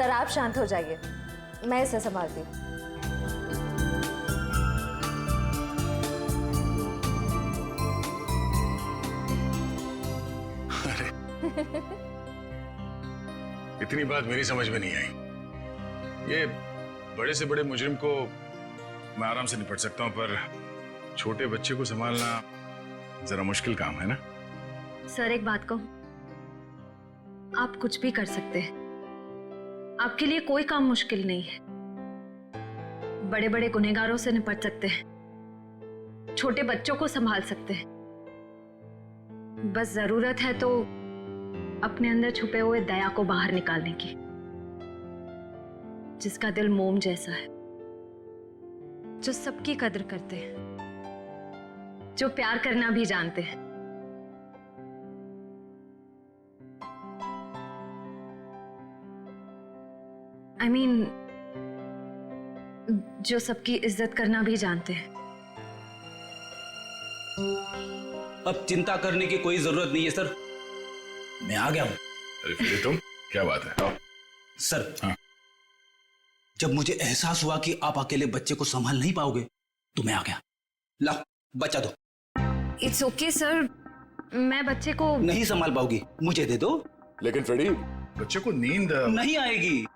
Sir आप शांत हो जाइए, मैं इसे संभालती हूँ। इतनी बात मेरी समझ में नहीं आई। ये बड़े से बड़े मुजरिम को मैं आराम से निपट सकता हूं, पर छोटे बच्चे को संभालना जरा मुश्किल काम है ना। सर एक बात कहूं, आप कुछ भी कर सकते हैं, आपके लिए कोई काम मुश्किल नहीं है। बड़े बड़े गुनहगारों से निपट सकते हैं, छोटे बच्चों को संभाल सकते हैं। बस जरूरत है तो अपने अंदर छुपे हुए दया को बाहर निकालने की, जिसका दिल मोम जैसा है, जो सबकी कदर करते हैं, जो प्यार करना भी जानते हैं। I mean, जो सबकी इज्जत करना भी जानते हैं। अब चिंता करने की कोई जरूरत नहीं है सर, मैं आ गया हूं। अरे फिर तुम, क्या बात है? सर हाँ? जब मुझे एहसास हुआ कि आप अकेले बच्चे को संभाल नहीं पाओगे तो मैं आ गया। ला बच्चा दो। इट्स ओके सर, मैं बच्चे को नहीं संभाल पाओगी, मुझे दे दो। लेकिन फ्रेडी, बच्चे को नींद नहीं आएगी,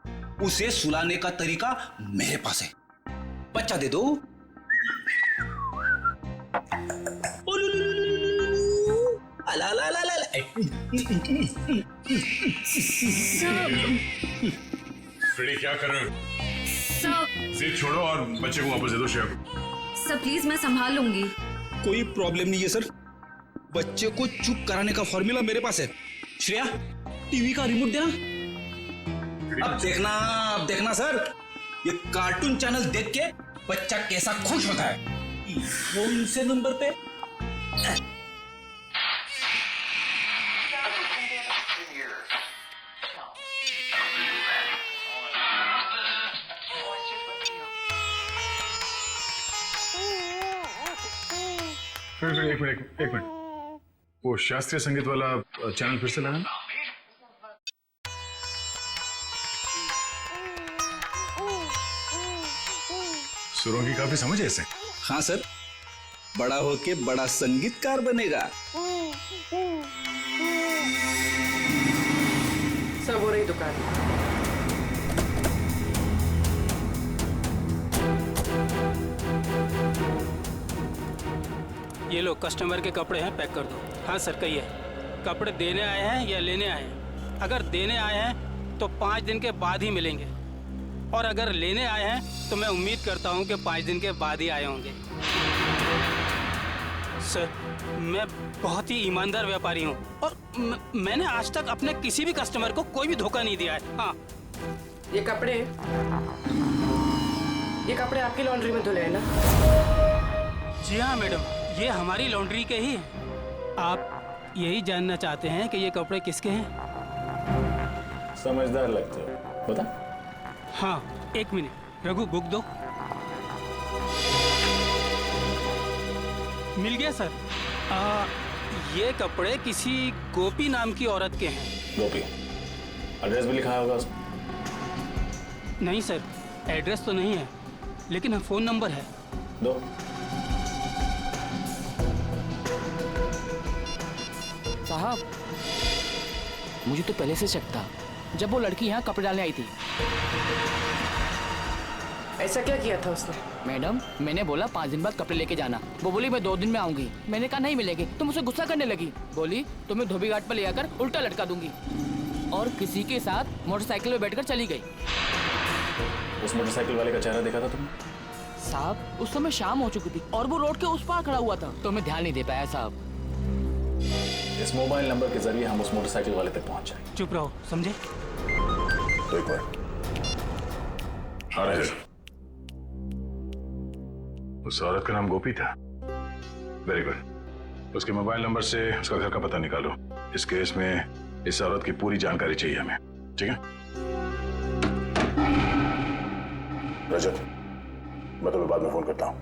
उसे सुलाने का तरीका मेरे पास है। बच्चा दे दो। अला अला अला अला। फ्रेडी क्या कर रहे हो? सर, जिद छोड़ो और बच्चे को वापस दे दो श्रेया को। सर प्लीज मैं संभाल लूंगी। कोई प्रॉब्लम नहीं है सर, बच्चे को चुप कराने का फॉर्मूला मेरे पास है। श्रेया, टीवी का रिमोट देना। अब देखना सर, ये कार्टून चैनल देख के बच्चा कैसा खुश होता है। कौन से नंबर पे? फिर एक मिनट, वो शास्त्रीय संगीत वाला चैनल फिर से लगाना। सुरों की काफी समझ है इसे। हाँ सर, बड़ा होके बड़ा संगीतकार बनेगा। सब हो रही दुकान। ये लो कस्टमर के कपड़े हैं, पैक कर दो। हाँ सर कहिए, कपड़े देने आए हैं या लेने आए हैं? अगर देने आए हैं तो 5 दिन के बाद ही मिलेंगे, और अगर लेने आए हैं तो मैं उम्मीद करता हूँ कि 5 दिन के बाद ही आए होंगे। सर मैं बहुत ही ईमानदार व्यापारी हूँ, और मैंने आज तक अपने किसी भी कस्टमर को कोई भी धोखा नहीं दिया है। हाँ, ये कपड़े आपकी लॉन्ड्री में धुले हैं ना? जी हाँ मैडम, ये हमारी लॉन्ड्री के ही हैं। आप यही जानना चाहते हैं कि ये कपड़े किसके हैं? समझदार लगते हो, बता। हाँ एक मिनट, रघु बुक दो। मिल गया सर। ये कपड़े किसी गोपी नाम की औरत के हैं। गोपी, एड्रेस भी लिखा होगा उसमें? नहीं सर, एड्रेस तो नहीं है, लेकिन फ़ोन नंबर है। दो। साहब, मुझे तो पहले से शक था जब वो लड़की यहाँ कपड़े डालने आई थी। ऐसा क्या किया था उसने? मैडम, मैंने बोला 5 दिन बाद कपड़े लेके जाना। वो बोली मैं 2 दिन में आऊंगी। मैंने कहा नहीं मिलेंगे, तो मुझसे गुस्सा करने लगी। बोली तुम्हें धोबी घाट पर ले जाकर उल्टा लटका दूंगी, और किसी के साथ मोटरसाइकिल में बैठकर चली गई। उस मोटरसाइकिल वाले का चेहरा देखा था तुमने? साहब उस समय शाम हो चुकी थी और वो रोड के उस पार खड़ा हुआ था, तो मैं ध्यान नहीं दे पाया साहब। इस मोबाइल नंबर के जरिए हम उस मोटरसाइकिल वाले तक पहुंच जाएंगे। चुप रहो, समझे? तो एक मिनट, आ रहे हैं। उस औरत का नाम गोपी था। Very good. उसके मोबाइल नंबर से उसका घर का पता निकालो। इस केस में इस औरत की पूरी जानकारी चाहिए हमें, ठीक है? रजत, मैं तुम्हें बाद में फोन करता हूं।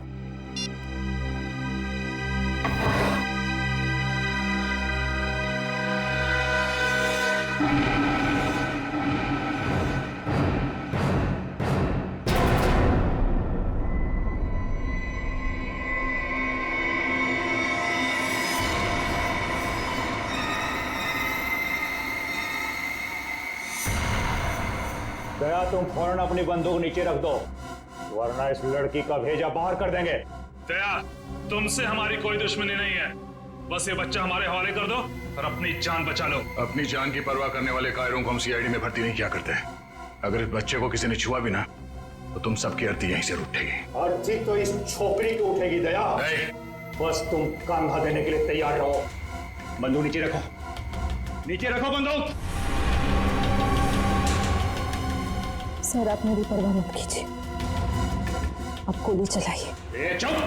दया तुम फौरन अपनी बंदूक नीचे रख दो, वरना इस लड़की का भेजा बाहर कर देंगे। दया, तुमसे हमारी कोई दुश्मनी नहीं है, बस ये बच्चा हमारे हवाले कर दो और अपनी जान बचा लो। अपनी जान की परवाह करने वाले कायरों को हम सीआईडी में भर्ती नहीं किया करते। अगर इस बच्चे को किसी ने छुआ भी ना तो तुम सबकी अर्थी यहीं से उठेगी। अर्थी तो इस छोकरी की उठेगी दया। बस तुम कंधा देने के लिए तैयार रहो। बंदूक नीचे रखो, नीचे रखो बंदूक। सर आप मेरी परवाह मत कीजिए, आप गोली चलाइए। चुप!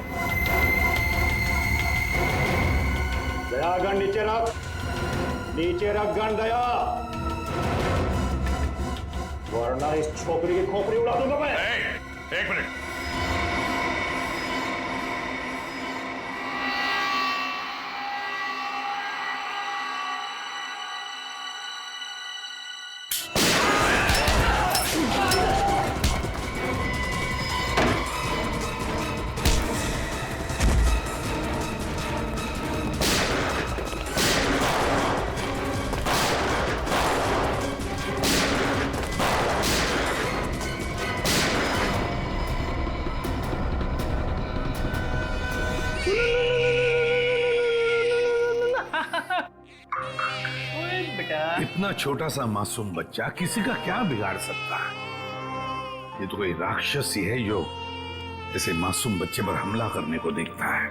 दया गन नीचे रख, नीचे रख गन दया, वरना इस छोकरी की खोपड़ी उड़ा दूंगा मैं। एक मिनट, इतना छोटा सा मासूम बच्चा किसी का क्या बिगाड़ सकता है? ये तो कोई राक्षस ही है जो ऐसे मासूम बच्चे पर हमला करने को देखता है।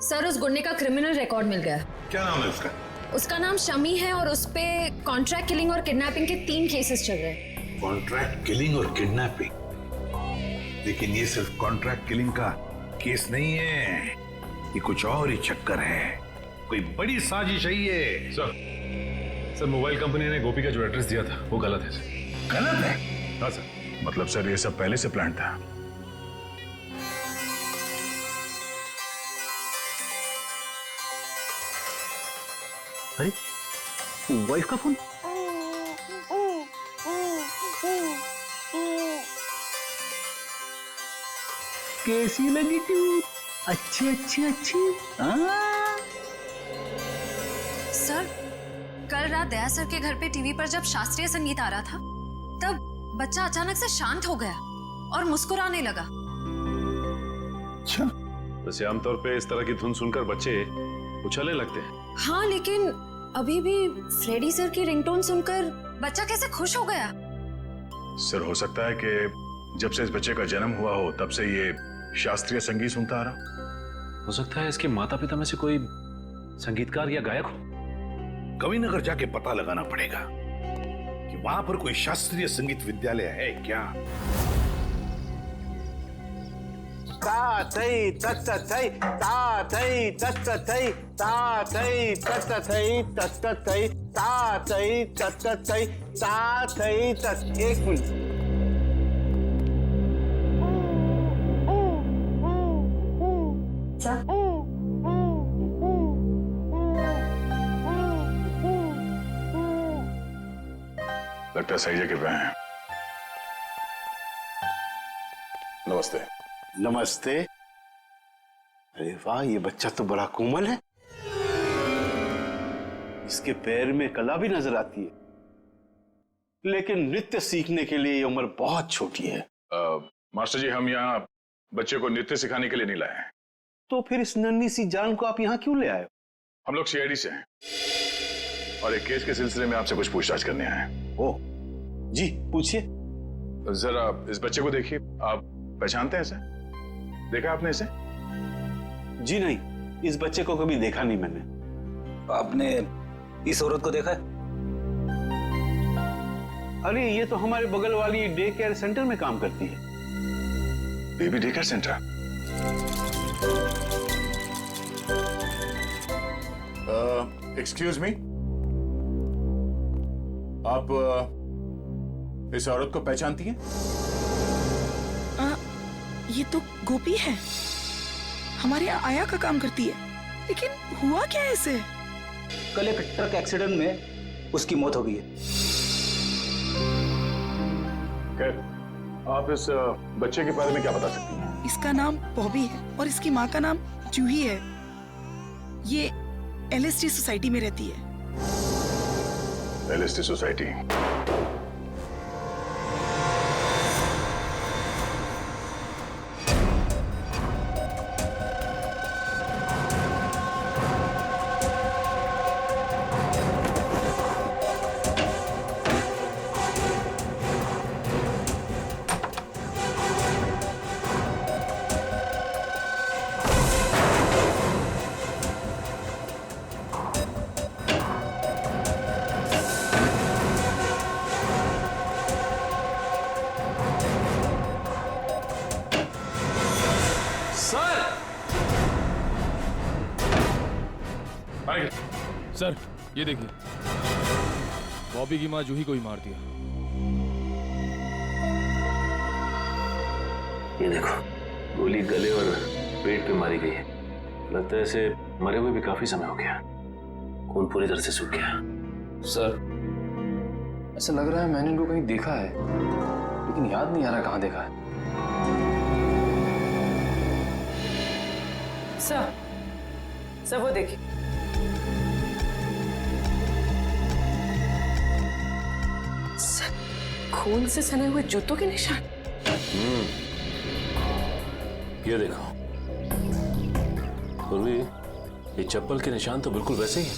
सर उस गुंडे का क्रिमिनल रिकॉर्ड मिल गया। क्या नाम है उसका? उसका नाम शमी है और उस पे कॉन्ट्रैक्ट किलिंग और किडनैपिंग के 3 केसेस चल रहे हैं। कॉन्ट्रैक्ट किलिंग और किडनैपिंग? लेकिन ये सिर्फ कॉन्ट्रैक्ट किलिंग का केस नहीं है, ये कुछ और ही चक्कर है, कोई बड़ी साजिश है ये। सर मोबाइल कंपनी ने गोपी का जो एड्रेस दिया था वो गलत है सर। गलत है? हाँ सर। मतलब सर ये सब पहले से प्लान था। अरे वाइफ का फोन। कैसी लगी तू? अच्छी अच्छी अच्छी। सर कल रात दया सर के घर पे टीवी पर जब शास्त्रीय संगीत आ रहा था तब बच्चा अचानक से शांत हो गया और मुस्कुराने लगा। अच्छा, वैसे आमतौर पे इस तरह की धुन सुनकर बच्चे उछलने लगते हैं। हाँ लेकिन अभी भी फ्रेडी सर की रिंगटोन सुनकर बच्चा कैसे खुश हो गया? सर हो सकता है कि जब से इस बच्चे का जन्म हुआ हो तब से ये शास्त्रीय संगीत सुनता आ रहा। हो सकता है इसके माता पिता में से कोई संगीतकार या गायक हो। कविनगर जाके पता लगाना पड़ेगा कि वहां पर कोई शास्त्रीय संगीत विद्यालय है क्या। ता थई तत थई ता थई तत थई ता थई तत थई तत थई ता थई तत थई ता थई तत। एक मिनट, लगता है सही जगह पे हैं। नमस्ते। नमस्ते। अरे वाह, ये बच्चा तो बड़ा कोमल है, इसके पैर में कला भी नजर आती है, लेकिन नृत्य सीखने के लिए ये उम्र बहुत छोटी है। मास्टर जी, हम यहाँ बच्चे को नृत्य सिखाने के लिए नहीं लाए हैं। तो फिर इस नन्ही सी जान को आप यहाँ क्यों ले आए? हम लोग सीआईडी से हैं और एक केस के सिलसिले में आपसे कुछ पूछताछ करने आए हैं। ओ जी, पूछिए। जरा इस बच्चे को देखिए, आप पहचानते हैं इसे? देखा आपने इसे? जी नहीं, इस बच्चे को कभी देखा नहीं मैंने। आपने इस औरत को देखा है? अरे ये तो हमारे बगल वाली डे केयर सेंटर में काम करती है। Baby day care centre? Excuse me, आप इस औरत को पहचानती हैं? ये तो गोपी है, हमारे यहाँ आया का काम करती है, लेकिन हुआ क्या ऐसे? कल एक ट्रक एक्सीडेंट में उसकी मौत हो गई है। खैर, आप इस बच्चे के बारे में क्या बता सकती हैं? इसका नाम बॉबी है और इसकी माँ का नाम जूही है। ये LSD सोसाइटी में रहती है। LSD society? सर ये देखिए, बॉबी की माँ जूही को ही मार दिया। ये देखो, गोली गले और पेट पे मारी गई है। लगता है इसे मरे हुए भी काफी समय हो गया, खून पूरी तरह से सूख गया। सर, ऐसा लग रहा है मैंने इनको कहीं देखा है, लेकिन याद नहीं आ रहा कहाँ देखा है। सर वो देखिए, खून से सने हुए जूतों के निशान। ये देखो पूर्वी, ये चप्पल के निशान तो बिल्कुल वैसे ही है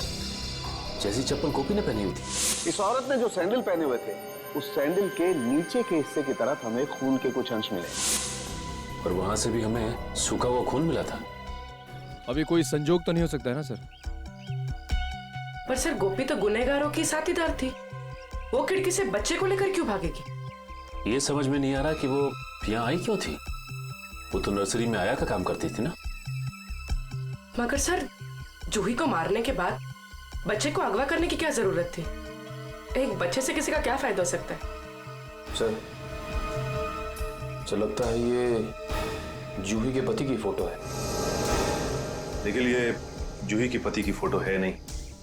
जैसी चप्पल गोपी ने पहनी हुई थी। इस औरत ने जो सैंडल पहने हुए थे, उस सैंडल के नीचे के हिस्से की तरफ हमें खून के कुछ अंश मिले, और वहां से भी हमें सूखा हुआ खून मिला था। अभी कोई संजोग तो नहीं हो सकता है ना सर? पर सर, गोपी तो गुनहगारों की साथीदार थी, वो खिड़की से बच्चे को लेकर क्यों भागेगी? ये समझ में नहीं आ रहा कि वो यहाँ आई क्यों थी। वो तो नर्सरी में आया का काम करती थी ना। मगर सर, जूही को मारने के बाद बच्चे को अगवा करने की क्या जरूरत थी? एक बच्चे से किसी का क्या फायदा हो सकता है? सर, मुझे लगता है ये जूही के पति की फोटो है। लेकिन ये जूही की पति की फोटो है नहीं,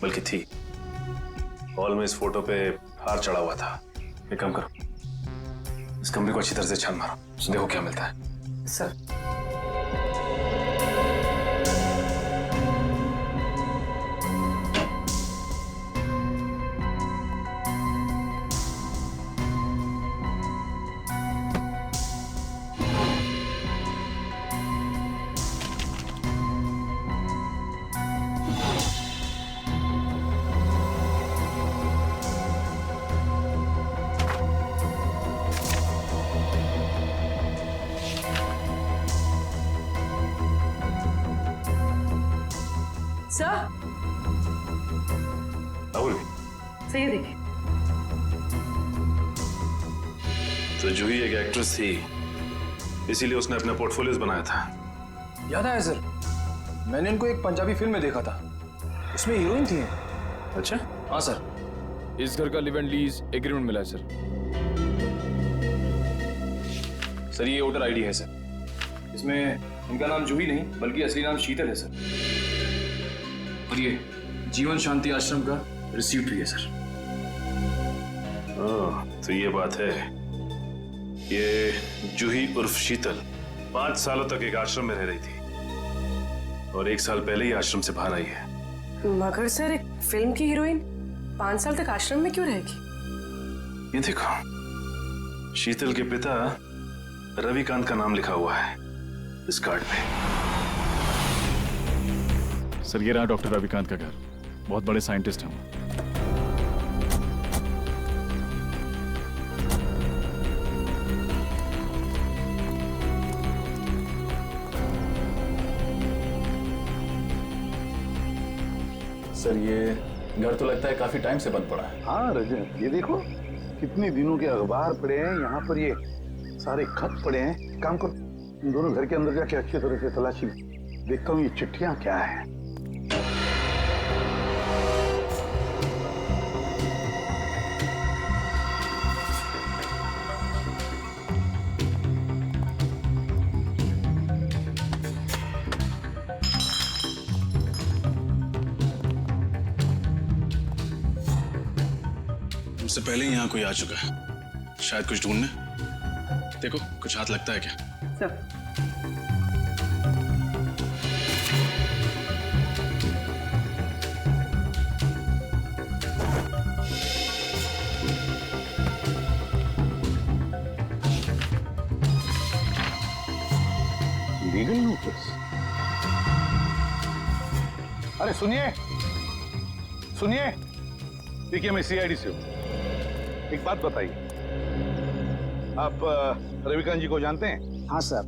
बल्कि थी। हॉल में इस फोटो पे हार चढ़ा हुआ था। एक काम करो, इस कमरे को अच्छी तरह से छान मारो, देखो क्या मिलता है। सर, सही देखिए, तो जूही एक एक्ट्रेस थी, इसीलिए उसने अपने पोर्टफोलियोज बनाया था। याद आया सर, मैंने इनको एक पंजाबी फिल्म में देखा था, उसमें हीरोइन थी। अच्छा? हाँ सर। इस घर का लिव एंड लीज एग्रीमेंट मिला है सर। सर ये वोटर आईडी है सर, इसमें इनका नाम जूही नहीं बल्कि असली नाम शीतल है सर। और ये जीवन शांति आश्रम का रिसीप्ट भी है सर। तो ये बात है, ये जूही उर्फ शीतल 5 सालों तक एक आश्रम में रह रही थी और 1 साल पहले ही आश्रम से बाहर आई है। मगर सर, एक फिल्म की हीरोइन 5 साल तक आश्रम में क्यों रहेगी? ये देखो, शीतल के पिता रविकांत का नाम लिखा हुआ है इस कार्ड पे। सर ये रहा डॉक्टर रविकांत का घर, बहुत बड़े साइंटिस्ट हैं वो। सर ये घर तो लगता है काफी टाइम से बंद पड़ा है। हाँ रजत, ये देखो कितने दिनों के अखबार पड़े हैं यहाँ पर, ये सारे खत पड़े हैं। काम करो, इन दोनों घर के अंदर जाके अच्छी तरह से तलाशी देखता हूँ ये चिट्ठियां क्या है। हमसे पहले ही यहाँ कोई आ चुका है, शायद कुछ ढूंढने। देखो कुछ हाथ लगता है क्या? Sir, legal notice? अरे सुनिए सुनिए, देखिए मैं सीआईडी से हूँ। एक बात बताइए, आप रविकांत जी को जानते हैं? हाँ सर,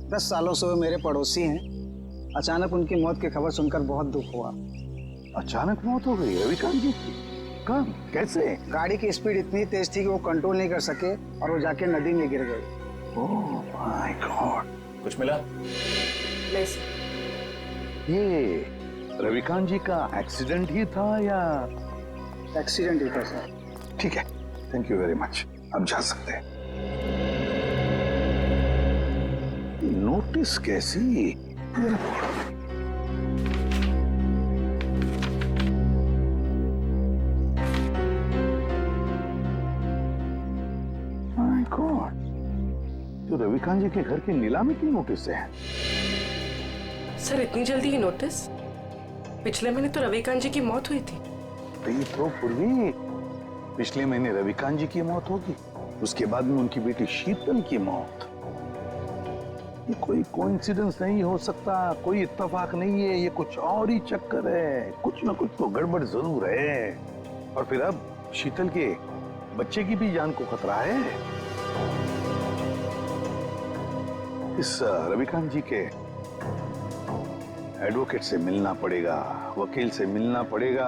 10 सालों से वो मेरे पड़ोसी हैं। अचानक उनकी मौत की खबर सुनकर बहुत दुख हुआ। अचानक मौत हो गई रविकांत जी की? कब, कैसे? गाड़ी की स्पीड इतनी तेज थी कि वो कंट्रोल नहीं कर सके और वो जाके नदी में गिर गए। Oh my God. कुछ मिला? नहीं सर। ये रविकांत जी का एक्सीडेंट ही था या? एक्सीडेंट ही था सर। ठीक है, थैंक यू वेरी मच, अब जा सकते हैं। नोटिस कैसी? माय गॉड, तो रविकांत जी के घर की नीलामी की नोटिस है। सर इतनी जल्दी ही नोटिस? पिछले महीने तो रविकांत जी की मौत हुई थी। तो पूर्वी पिछले महीने रविकांत जी की मौत होगी, उसके बाद में उनकी बेटी शीतल की मौत। ये कोई कोइंसिडेंस नहीं हो सकता, कोई इत्तेफाक नहीं है, ये कुछ और ही चक्कर है, कुछ ना कुछ तो गड़बड़ जरूर है। और फिर अब शीतल के बच्चे की भी जान को खतरा है। इस रविकांत जी के एडवोकेट से मिलना पड़ेगा, वकील से मिलना पड़ेगा,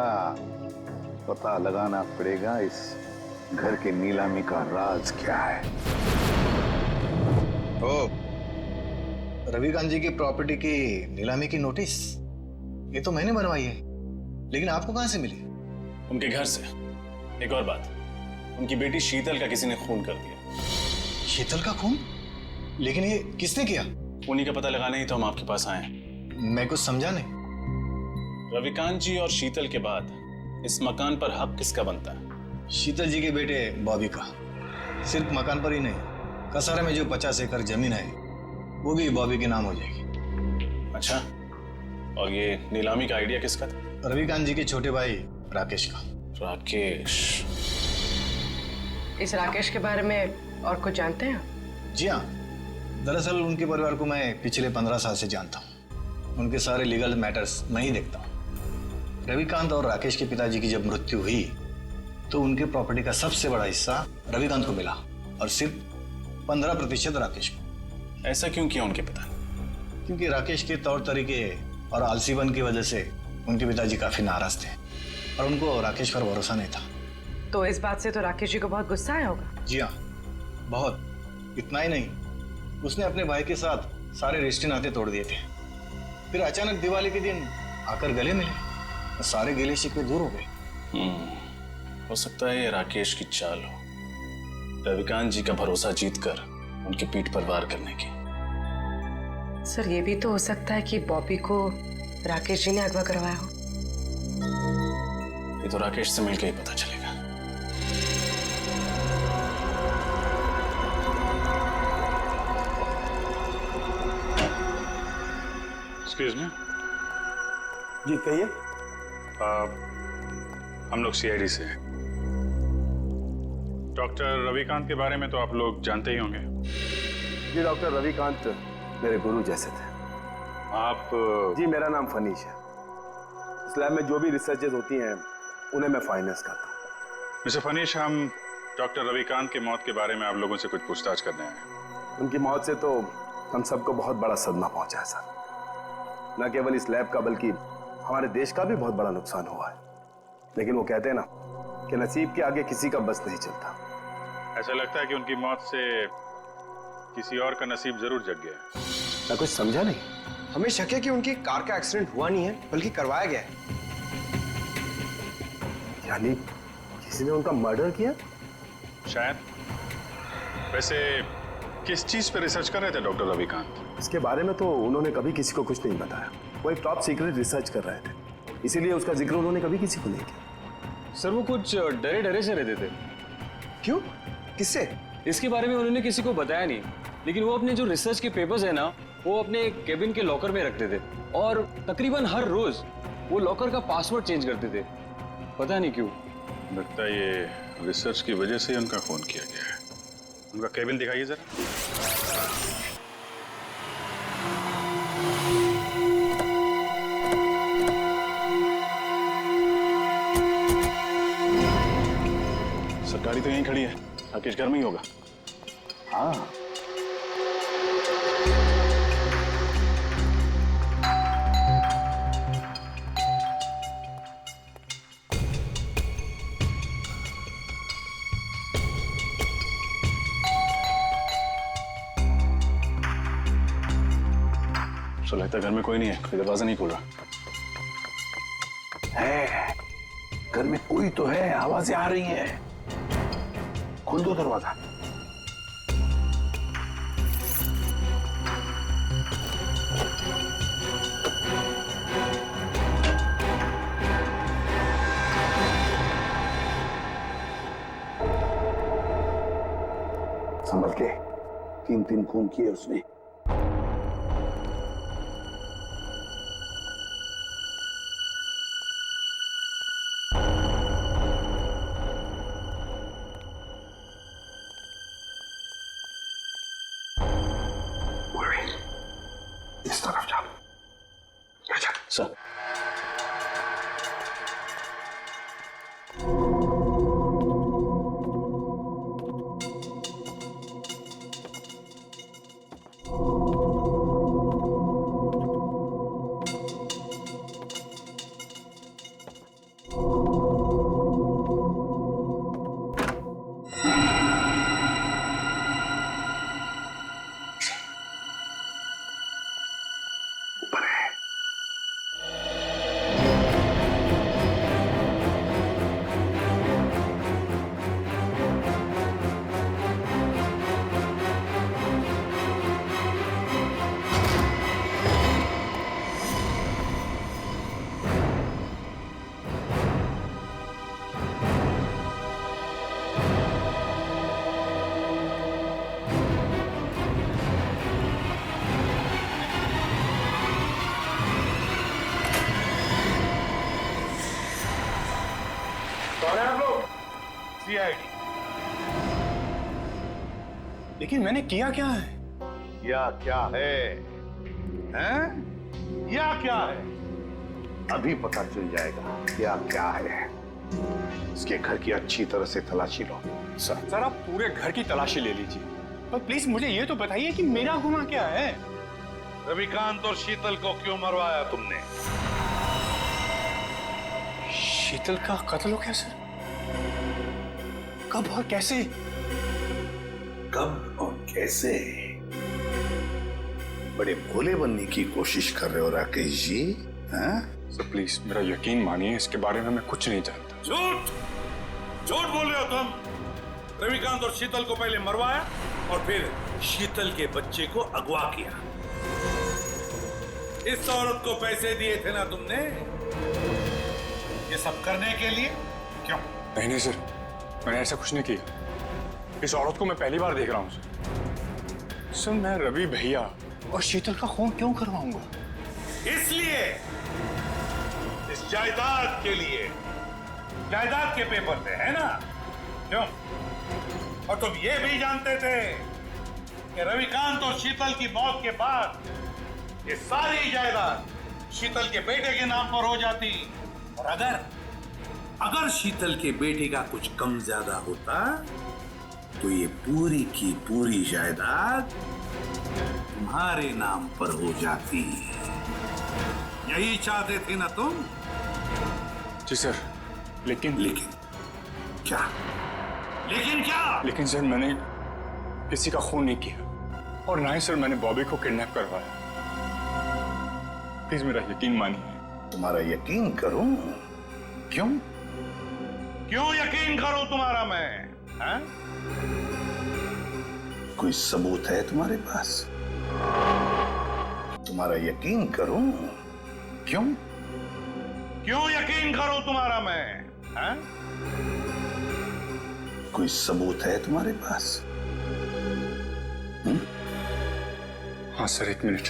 पता लगाना पड़ेगा इस घर के नीलामी का राज क्या है। ओ, रविकांत जी की प्रॉपर्टी की नीलामी की नोटिस ये तो मैंने बनवाई है, लेकिन आपको कहां से मिली? उनके घर से। एक और बात, उनकी बेटी शीतल का किसी ने खून कर दिया। शीतल का खून? लेकिन ये किसने किया? उन्हीं का पता लगाने ही तो हम आपके पास आए। मैं कुछ समझा नहीं। रविकांत जी और शीतल के बाद इस मकान पर हक किसका बनता है? शीतल जी के बेटे बॉबी का। सिर्फ मकान पर ही नहीं, कसारा में जो 50 एकड़ जमीन है वो भी बॉबी के नाम हो जाएगी। अच्छा, और ये नीलामी का आइडिया किसका था? रविकांत जी के छोटे भाई राकेश का। राकेश? इस राकेश के बारे में और कुछ जानते हैं? जी हाँ, दरअसल उनके परिवार को मैं पिछले 15 साल से जानता हूँ। उनके सारे लीगल मैटर्स मैं ही देखता हूँ। रविकांत और राकेश के पिताजी की जब मृत्यु हुई तो उनके प्रॉपर्टी का सबसे बड़ा हिस्सा रविकांत को मिला और सिर्फ 15% राकेश को। ऐसा क्यों किया उनके पिता? क्योंकि राकेश के तौर तरीके और आलसीपन की वजह से उनके पिताजी काफी नाराज थे और उनको राकेश पर भरोसा नहीं था। तो इस बात से तो राकेश जी को बहुत गुस्सा आया होगा। जी हाँ, बहुत। इतना ही नहीं, उसने अपने भाई के साथ सारे रिश्ते नाते तोड़ दिए थे। फिर अचानक दिवाली के दिन आकर गले मिले और सारे गिले शिकवे दूर हो गए। हो सकता है ये राकेश की चाल हो, रविकांत जी का भरोसा जीतकर उनकी पीठ पर वार करने की। सर ये भी तो हो सकता है कि बॉबी को राकेश जी ने अगवा करवाया हो। ये तो राकेश से मिलकर ही पता चलेगा। Excuse me. जी कहिए। हम लोग सीआईडी से हैं। डॉक्टर रविकांत के बारे में तो आप लोग जानते ही होंगे। जी डॉक्टर रविकांत मेरे गुरु जैसे थे। आप? जी मेरा नाम फनीश है। इस लैब में जो भी रिसर्चेज होती हैं उन्हें मैं फाइनेंस करता हूँ। मिस्टर फनीश, हम डॉक्टर रविकांत की मौत के बारे में आप लोगों से कुछ पूछताछ करने आए। उनकी मौत से तो हम सबको बहुत बड़ा सदमा पहुंचा है सर। न केवल इस लैब का बल्कि हमारे देश का भी बहुत बड़ा नुकसान हुआ है। लेकिन वो कहते हैं ना कि नसीब के आगे किसी का बस नहीं चलता। ऐसा लगता है कि उनकी मौत से किसी और का नसीब जरूर जग गया है। मैं कुछ समझा नहीं। हमें शक है कि उनकी कार का एक्सीडेंट हुआ नहीं है बल्कि करवाया गया है। यानी किसी ने उनका मर्डर किया? शायद। वैसे किस चीज पे रिसर्च कर रहे थे डॉक्टर रविकांत? इसके बारे में तो उन्होंने कभी किसी को कुछ नहीं बताया। वो एक टॉप सीक्रेट रिसर्च कर रहे थे, इसीलिए उसका जिक्र उन्होंने कभी किसी को नहीं किया। सर वो कुछ डरे डरे से रहते थे। क्यों? किससे? इसके बारे में उन्होंने किसी को बताया नहीं, लेकिन वो अपने जो रिसर्च के पेपर्स है ना वो अपने केबिन के लॉकर में रखते थे और तकरीबन हर रोज वो लॉकर का पासवर्ड चेंज करते थे। पता नहीं क्यों। लगता है ये रिसर्च की वजह से उनका फोन किया गया है। उनका केबिन दिखाइए जरा। गाड़ी तो यहीं खड़ी है, राकेश घर में ही होगा। हाँ। तो लगता है घर में कोई नहीं है, कोई दरवाजा नहीं खोल रहा। है, घर में कोई तो है, आवाजें आ रही हैं। खोल दो दरवाजा। संभल के, 3 खून किए उसने। इस तरफ जाओ। Sir CID. लेकिन मैंने किया क्या है? या क्या है? हैं? या क्या है? अभी पता चल जाएगा क्या क्या है। इसके घर की अच्छी तरह से तलाशी लो। सर आप पूरे घर की तलाशी ले लीजिए, पर प्लीज मुझे ये तो बताइए कि मेरा गुनाह क्या है? रविकांत और शीतल को क्यों मरवाया तुमने? शीतल का कत्ल हो गया सर? कब और कैसे? कब और कैसे? बड़े भोले बनने की कोशिश कर रहे हो राकेश जी, हैं? सर प्लीज मेरा यकीन मानिए, इसके बारे में मैं कुछ नहीं जानता। झूठ झूठ बोल रहे हो तुम। रविकांत और शीतल को पहले मरवाया और फिर शीतल के बच्चे को अगवा किया। इस औरत को पैसे दिए थे ना तुमने ये सब करने के लिए? क्यों? नहीं सर, मैंने ऐसा कुछ नहीं किया। इस औरत को मैं पहली बार देख रहा हूँ सर। सर मैं रवि भैया और शीतल का खून क्यों करवाऊंगा? इसलिए इस जायदाद के लिए। जायदाद के पेपर थे, है ना? क्यों? और तुम ये भी जानते थे कि रविकांत और शीतल की मौत के बाद ये सारी जायदाद शीतल के बेटे के नाम पर हो जाती, और अगर शीतल के बेटे का कुछ कम ज्यादा होता तो ये पूरी की पूरी जायदाद तुम्हारे नाम पर हो जाती। यही चाहते थे ना तुम? जी सर, लेकिन क्या? लेकिन क्या? लेकिन सर मैंने किसी का खून नहीं किया, और ना ही सर मैंने बॉबी को किडनैप करवाया। प्लीज मेरा यकीन मानिए। तुम्हारा यकीन करूं? क्यों? क्यों यकीन करूं तुम्हारा मैं? हैं? कोई सबूत है तुम्हारे पास? तुम्हारा यकीन करूं? क्यों? क्यों यकीन करूं तुम्हारा मैं? हैं? कोई सबूत है तुम्हारे पास? हाँ sir, 1 minute.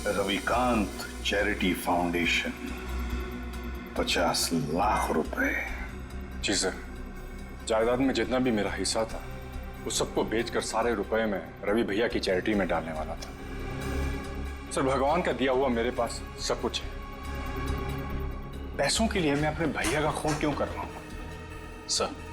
Ravikant charity foundation, 50 lakh रुपए। जी सर, जायदाद में जितना भी मेरा हिस्सा था उस सबको बेचकर सारे रुपए में रवि भैया की चैरिटी में डालने वाला था। सर भगवान का दिया हुआ मेरे पास सब कुछ है। पैसों के लिए मैं अपने भैया का खून क्यों करवाऊंगा? सर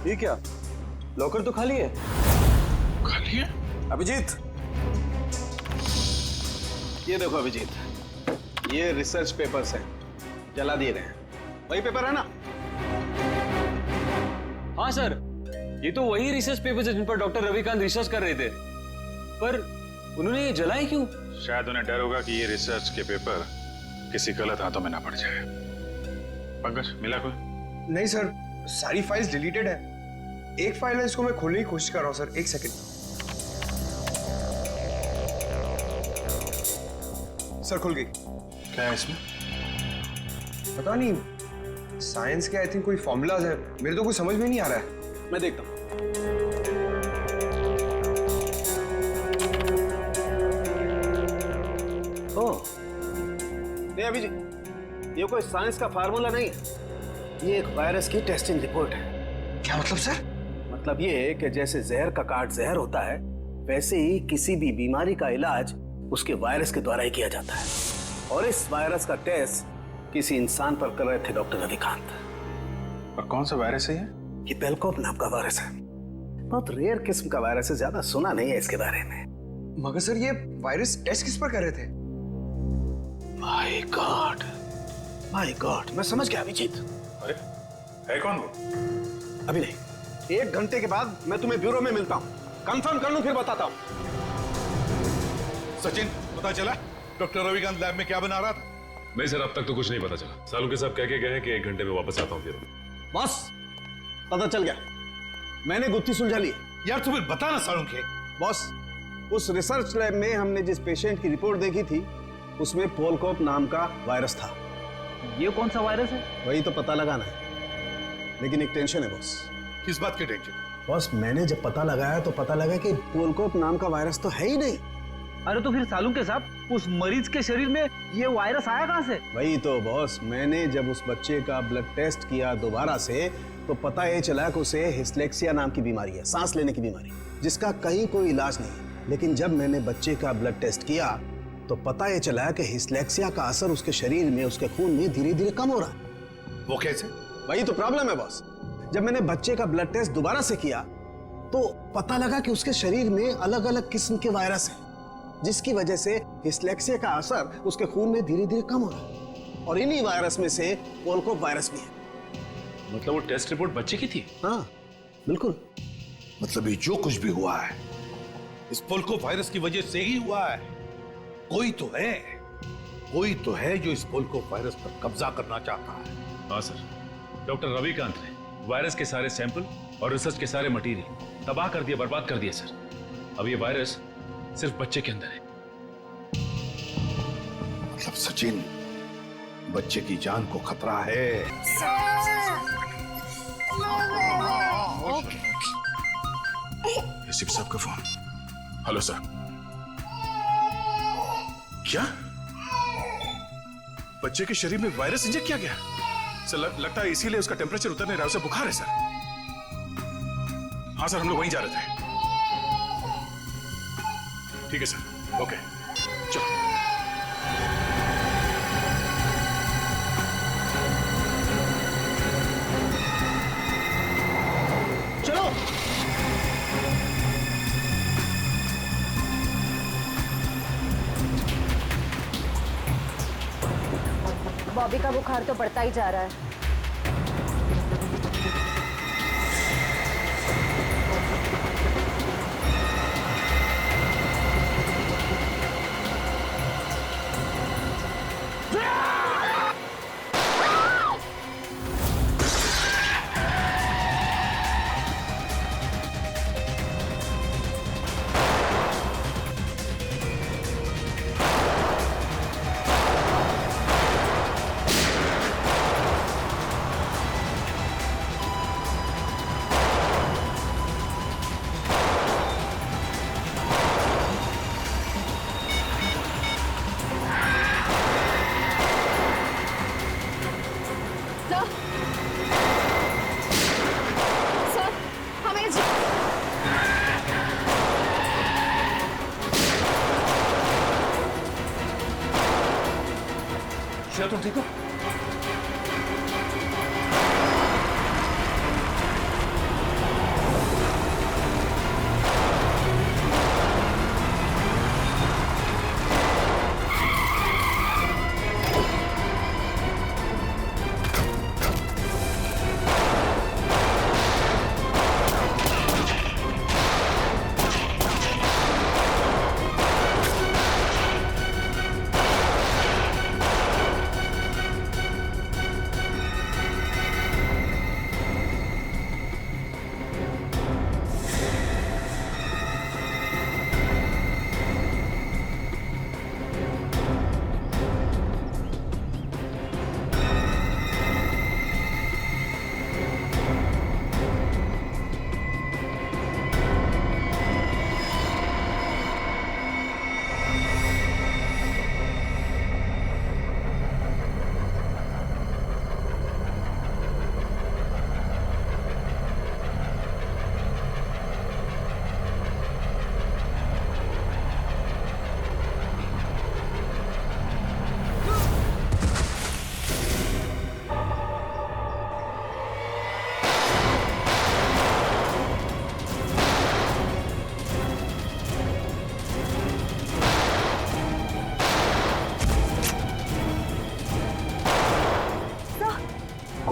ये क्या? लॉकर तो खाली है। खाली है? अभिजीत, ये देखो अभिजीत, ये रिसर्च पेपर्स हैं, जला दिए गए हैं। वही पेपर है ना? हाँ सर, ये तो वही रिसर्च पेपर्स है जिन पर डॉक्टर रविकांत रिसर्च कर रहे थे, पर उन्होंने ये जलाए क्यों? शायद उन्हें डर होगा कि ये रिसर्च के पेपर किसी गलत हाथों में ना पड़ जाए। पंकज, मिला कोई? नहीं सर, सारी फाइल्स डिलीटेड है। एक फाइल है, इसको मैं खोलने की कोशिश कर रहा हूँ सर, एक सेकंड। सर खुल गई। क्या है इसमें? पता नहीं, साइंस के आई थिंक कोई फॉर्मूलाज है, मेरे तो कुछ समझ में नहीं आ रहा है। मैं देखता हूँ। नहीं अभिजीत, ये कोई साइंस का फार्मूला नहीं है, ये एक वायरस की टेस्टिंग रिपोर्ट है। क्या मतलब सर? मतलब ये कि जैसे जहर का काट जहर होता है, वैसे ही किसी भी बीमारी का इलाज उसके वायरस के द्वारा ही किया जाता है। और इस वायरस का टेस्ट किसी इंसान पर कर रहे थे डॉक्टर रविकांत। और कौन सा वायरस है ये? ये बेलकोप नाम का वायरस है, बहुत रेयर किस्म का वायरस है, ज्यादा सुना नहीं है इसके बारे में। मगर सर ये वायरस टेस्ट किस पर कर रहे थे? माय गॉड, मैं समझ गया अभिजीत। अरे है कौन वो? अभी नहीं, 1 घंटे के बाद मैं तुम्हें ब्यूरो में मिलता हूँ, कंफर्म कर लूं फिर बताता हूँ। सचिन, पता चला डॉक्टर रविकांत लैब में क्या बना रहा था? नहीं सर, अब तक तो कुछ नहीं पता चला। सालू के साहब कह के गए हैं कि 1 घंटे में वापस आता हूँ फिर। बस पता चल गया, मैंने गुत्थी सुलझा ली। यार तुम्हें बताना सालू के। बॉस, उस रिसर्च लैब में हमने जिस पेशेंट की रिपोर्ट देखी थी, उसमें पोलकोप नाम का वायरस था। ये कौन सा वायरस है? वही तो पता लगाना है, लेकिन एक टेंशन है बॉस। किस बात की टेंशन? बॉस, मैंने जब पता लगाया तो पता लगा कि पोलकोप नाम का वायरस तो है ही नहीं। अरे तो फिर सालू के साहब, उस मरीज के शरीर में ये वायरस आया कहां से? वही तो बॉस, मैंने जब उस बच्चे का ब्लड टेस्ट किया दोबारा से, तो पता ये चला कि उसे हिस्लेक्सिया नाम की बीमारी है, सांस लेने की बीमारी, जिसका कहीं कोई इलाज नहीं। लेकिन जब मैंने बच्चे का ब्लड टेस्ट किया तो पता ये चला कि हिस्लेक्सिया का असर उसके शरीर में, उसके खून में धीरे धीरे कम हो रहा है। वो कैसे? वही तो प्रॉब्लम है बॉस। जब मैंने बच्चे का ब्लड टेस्ट दोबारा से किया तो पता लगा कि उसके शरीर में अलग अलग किस्म के वायरस हैं, जिसकी वजह से हिस्लेक्सिया का असर उसके खून में धीरे धीरे कम हो रहा है। और इन्हीं वायरस में से पोलकोप वायरस भी है। मतलब वो टेस्ट रिपोर्ट बच्चे की थी? हाँ बिल्कुल। मतलब ये जो कुछ भी हुआ है इस पोलकोप वायरस की वजह से ही हुआ है। कोई तो है जो इस पोलकोप वायरस पर कब्जा करना चाहता है। हाँ सर, डॉक्टर रविकांत ने वायरस के सारे सैंपल और रिसर्च के सारे मटेरियल तबाह कर दिया, बर्बाद कर दिया सर। अब ये वायरस सिर्फ बच्चे के अंदर है। मतलब सचिन, बच्चे की जान को खतरा है। एसीपी साहब का फोन। Hello sir. क्या बच्चे के शरीर में वायरस इंजेक्ट किया गया? सर लगता है इसीलिए उसका टेम्परेचर उतर नहीं रहा, उसे बुखार है सर। हाँ सर, हम लोग वहीं जा रहे थे। ठीक है सर, ओके चलो। चलो बॉबी का बुखार तो बढ़ता ही जा रहा है। तुम ठीक हो?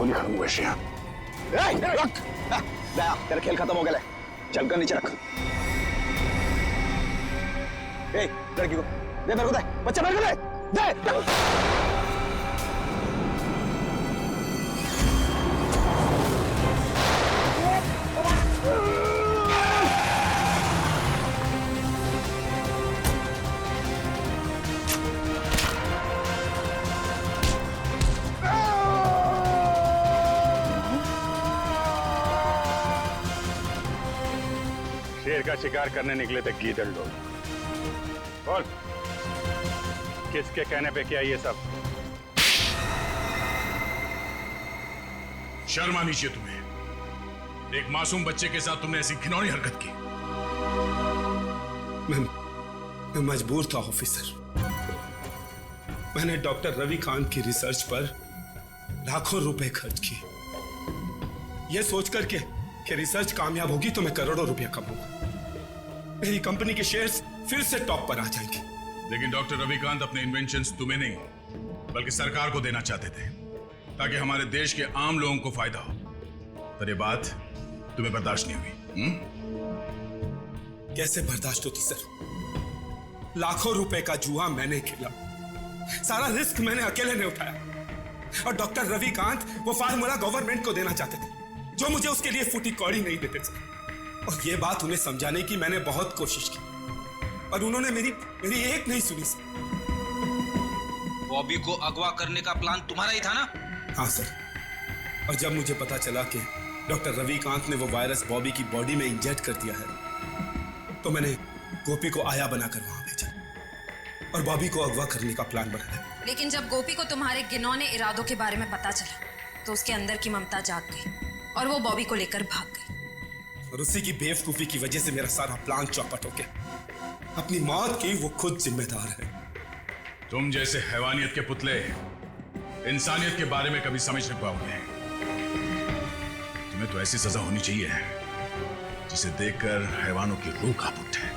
गोली खत्म हुई श्रेया। रख तेरा खेल खत्म हो गया, चल कर नीचे रख। लड़की को दे, मेरे को दे, बच्चा मेरे को दे। शेर का शिकार करने निकले थे गीदड़ लोग। बोल, किसके कहने पे किया ये सब? शर्म आनी चाहिए तुम्हें। एक मासूम बच्चे के साथ तुमने ऐसी घिनौनी हरकत की। मैं मजबूर था ऑफिसर। मैंने डॉक्टर रविकांत की रिसर्च पर लाखों रुपए खर्च किए, यह सोचकर कि रिसर्च कामयाब होगी तो मैं करोड़ों रुपया कमाऊंगा, मेरी कंपनी के शेयर्स फिर से टॉप पर आ जाएंगे। लेकिन डॉक्टर रविकांत अपने इन्वेंशंस तुम्हें नहीं बल्कि सरकार को देना चाहते थे, ताकि हमारे देश के आम लोगों को फायदा हो। पर ये बात तुम्हें बर्दाश्त नहीं हुई। कैसे बर्दाश्त होती सर? लाखों रुपए का जुआ मैंने खेला, सारा रिस्क मैंने अकेले ने उठाया, और डॉक्टर रविकांत वो फार्मूला गवर्नमेंट को देना चाहते थे, जो मुझे उसके लिए फूटी कौड़ी नहीं देते थे। और ये बात उन्हें समझाने की मैंने बहुत कोशिश की, और उन्होंने मेरी एक नहीं सुनी सर। बॉबी को अगवा करने का प्लान तुम्हारा ही था ना? हाँ सर, और जब मुझे पता चला कि डॉक्टर रविकांत ने वो वायरस बॉबी की बॉडी में इंजेक्ट कर दिया है, तो मैंने गोपी को आया बनाकर वहां भेजा और बॉबी को अगवा करने का प्लान बनाया। लेकिन जब गोपी को तुम्हारे घिनौने इरादों के बारे में पता चला, तो उसके अंदर की ममता जाग गई और वो बॉबी को लेकर भाग गई। और उसी की बेवकूफी की वजह से मेरा सारा प्लान चौपट हो गया। अपनी मौत की वो खुद जिम्मेदार है। तुम जैसे हैवानियत के पुतले इंसानियत के बारे में कभी समझ नहीं पाओगे। तुम्हें तो ऐसी सजा होनी चाहिए जिसे देखकर हैवानों की रूह कांप उठे।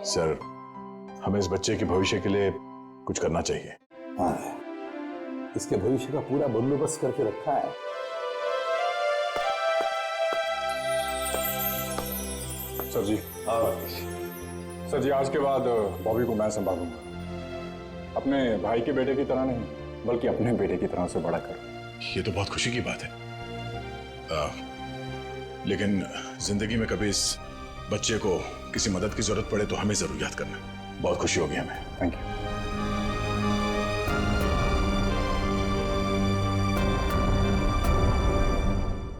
सर, हमें इस बच्चे के भविष्य के लिए कुछ करना चाहिए। हाँ, इसके भविष्य का पूरा बंदोबस्त करके रखा है। सर जी, सर जी, आज के बाद बॉबी को मैं संभालूंगा, अपने भाई के बेटे की तरह नहीं बल्कि अपने बेटे की तरह से बड़ा कर। ये तो बहुत खुशी की बात है, लेकिन जिंदगी में कभी इस बच्चे को किसी मदद की जरूरत पड़े तो हमें जरूर याद करना। बहुत खुशी होगी हमें। Thank you.